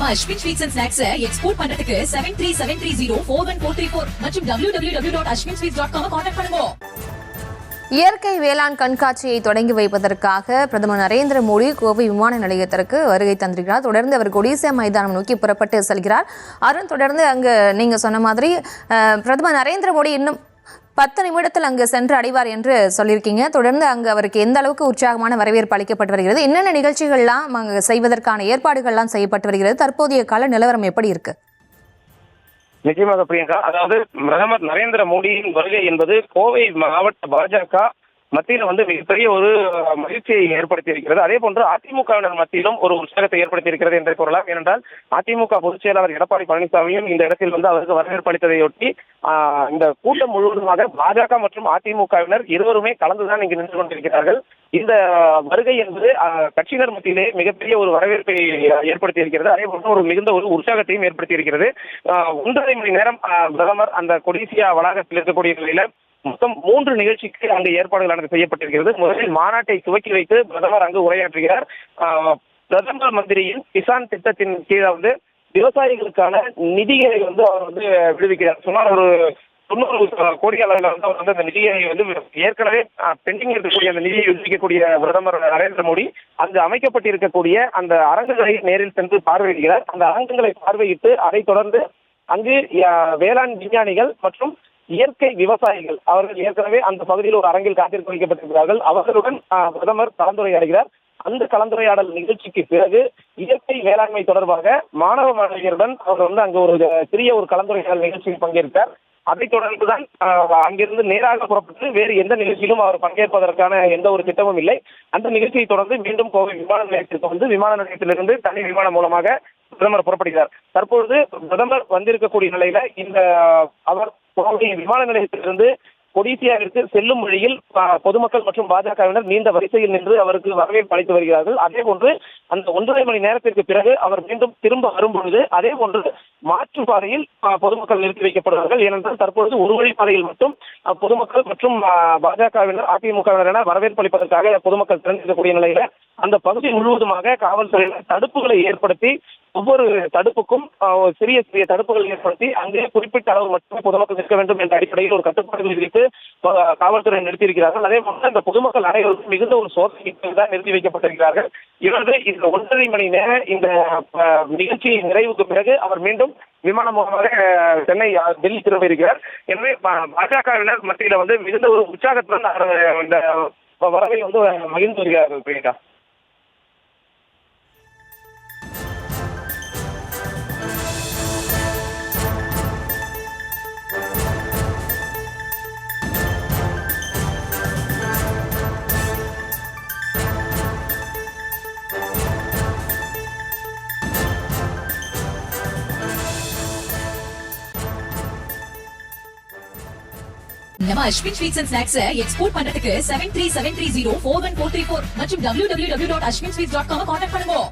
நம்ம Ashwin sweets and snacks export பண்றதுக்கு 7373041434 மற்றும் www.ashwinsweets.com கான்டாக்ட் பண்ணுங்க. இயற்கை வேளாண் கண்காட்சியை தொடங்கி வைப்பதற்காக பிரதமர் நரேந்திர மோடி கோவை விமான நிலையத்திற்கு வருகை தந்திருக்கிறார். தொடர்ந்து அவர் கொடிசியா மைதானம் நோக்கி புறப்பட்டு செல்கிறார். அருண், தொடர்ந்து அங்கு நீங்க சொன்ன மாதிரி பிரதமர் நரேந்திர மோடி இன்னும் 10 நிமிடத்தில் அங்கு சென்று அடைவார் என்று சொல்லியிருக்கீங்க. தொடர்ந்து அங்கு அவருக்கு எந்த அளவுக்கு உற்சாகமான வரவேற்பு அளிக்கப்பட்டு வருகிறது, என்னென்ன நிகழ்ச்சிகள்லாம் அங்கு செய்வதற்கான ஏற்பாடுகள்லாம் செய்யப்பட்டு வருகிறது, தற்போதைய கால நிலவரம் எப்படி இருக்கு? நிச்சயமாக பிரியங்கா, அதாவது பிரதமர் நரேந்திர மோடியின் வருகை என்பது கோவை மாவட்ட பாஜக மத்தியில் மிகப்பெரிய ஒரு மகிழ்ச்சியை ஏற்படுத்தி இருக்கிறது. அதே போன்று அதிமுகவினர் மத்தியிலும் ஒரு உற்சாகத்தை ஏற்படுத்தி இருக்கிறது என்று கூறலாம். ஏனென்றால் அதிமுக பொதுச் செயலாளர் எடப்பாடி பழனிசாமியும் இந்த இடத்தில் அவருக்கு வரவேற்பு அளித்ததையொட்டி இந்த கூட்டம் முழுவதுமாக பாஜக மற்றும் அதிமுகவினர் இருவருமே கலந்துதான் இங்கு நின்று கொண்டிருக்கிறார்கள். இந்த வருகை என்பது கட்சியினர் மத்தியிலே மிகப்பெரிய ஒரு வரவேற்பை ஏற்படுத்தி இருக்கிறது. அதே போன்று ஒரு மிகுந்த ஒரு உற்சாகத்தையும் ஏற்படுத்தி இருக்கிறது. 1.5 மணி நேரம் பிரதமர் அந்த கொடிசியா வளாகத்தில் இருக்கக்கூடிய நிலையில மொத்தம் 3 நிகழ்ச்சிக்கு அங்கு ஏற்பாடுகள் செய்யப்பட்டிருக்கிறது. முதலில் மாநாட்டை துவக்கி வைத்து பிரதமர் அங்கு உரையாற்றுகிறார். பிரதம மந்திரியின் கிசான் திட்டத்தின் கீழ் விவசாயிகளுக்கான நிதிகளை அவர் விடுவிக்கிறார். சுமார் ஒரு 90 கோடி அளவில் அவர் அந்த நிதியை ஏற்கனவே பெண்டிங் இருக்கக்கூடிய அந்த நிதியை விடுவிக்கக்கூடிய பிரதமர் நரேந்திர மோடி அங்கு அமைக்கப்பட்டிருக்கக்கூடிய அந்த அரங்குகளை நேரில் சென்று பார்வையிடுகிறார். அந்த அரங்குகளை பார்வையிட்டு அதைத் தொடர்ந்து அங்கு வேளாண் விஞ்ஞானிகள் மற்றும் இயற்கை விவசாயிகள் அவர்கள் ஏற்கனவே அந்த பகுதியில் ஒரு அரங்கில் காத்திருக்க வைக்கப்பட்டிருக்கிறார்கள். அவர்களுடன் பிரதமர் கலந்துரையாடுகிறார். அந்த கலந்துரையாடல் நிகழ்ச்சிக்கு பிறகு இயற்கை வேளாண்மை தொடர்பாக மாணவ மாணவியருடன் அவர் அங்கு ஒரு சிறிய ஒரு கலந்துரையாடல் நிகழ்ச்சியில் பங்கேற்றார். அதைத் தொடர்ந்துதான் அங்கிருந்து நேராக புறப்பட்டு வேறு எந்த நிகழ்ச்சியிலும் அவர் பங்கேற்பதற்கான எந்த ஒரு திட்டமும் இல்லை. அந்த நிகழ்ச்சியை தொடர்ந்து மீண்டும் கோவை விமான நிலையத்திற்கு விமான நிலையத்திலிருந்து தனி விமானம் மூலமாக பிரதமர் புறப்படுகிறார். தற்பொழுது பிரதமர் வந்திருக்கக்கூடிய நிலையில அவர் கோவை விமான நிலையத்திலிருந்து கொடிசியாவிற்கு செல்லும் வழியில் பொதுமக்கள் மற்றும் பாஜகவினர் நீண்ட வரிசையில் நின்று அவருக்கு வரவேற்பு அளித்து வருகிறார்கள். அதே போன்று அந்த 1.5 மணி நேரத்திற்கு பிறகு அவர் மீண்டும் திரும்ப வரும் பொழுது அதே போன்று மாற்று பாதையில் பொதுமக்கள் நிறுத்தி வைக்கப்படுவார்கள். ஏனென்றால் தற்பொழுது ஒரு வழி பாதையில் மட்டும் பொதுமக்கள் மற்றும் பாஜகவினர் அதிமுகவினர் என வரவேற்பு அளிப்பதற்காக பொதுமக்கள் திறந்திருக்கக்கூடிய நிலையில அந்த பகுதி முழுவதுமாக காவல்துறையினர் தடுப்புகளை ஏற்படுத்தி ஒவ்வொரு தடுப்புக்கும் சிறிய சிறிய தடுப்புகள் ஏற்படுத்தி அங்கே குறிப்பிட்ட அளவு மட்டுமே பொதுமக்கள் நிற்க வேண்டும் என்ற அடிப்படையில் ஒரு கட்டுப்பாடுகள் விதித்து காவல்துறை நிறுத்தியிருக்கிறார்கள். அதே போன்று இந்த பொதுமக்கள் அனைவருக்கும் மிகுந்த ஒரு சோதனை தான் நிறுத்தி வைக்கப்பட்டிருக்கிறார்கள். இவர்கள் இந்த 1.5 மணி நேர இந்த நிகழ்ச்சி நிறைவுக்கு பிறகு அவர் மீண்டும் விமானம் மூலமாக சென்னை டெல்லி திரும்ப இருக்கிறார். எனவே பாஜகவினர் மத்தியில் மிகுந்த ஒரு உற்சாகத்துடன் இந்த வரவை மகிழ்ந்து வருகிறார்கள். பிரியங்கா, நம்ம Ashwin sweets and snacks export பண்றதுக்கு 7373041434 மற்றும் www.ashwinsweets.com கான்டாக்ட் பண்ணுங்க.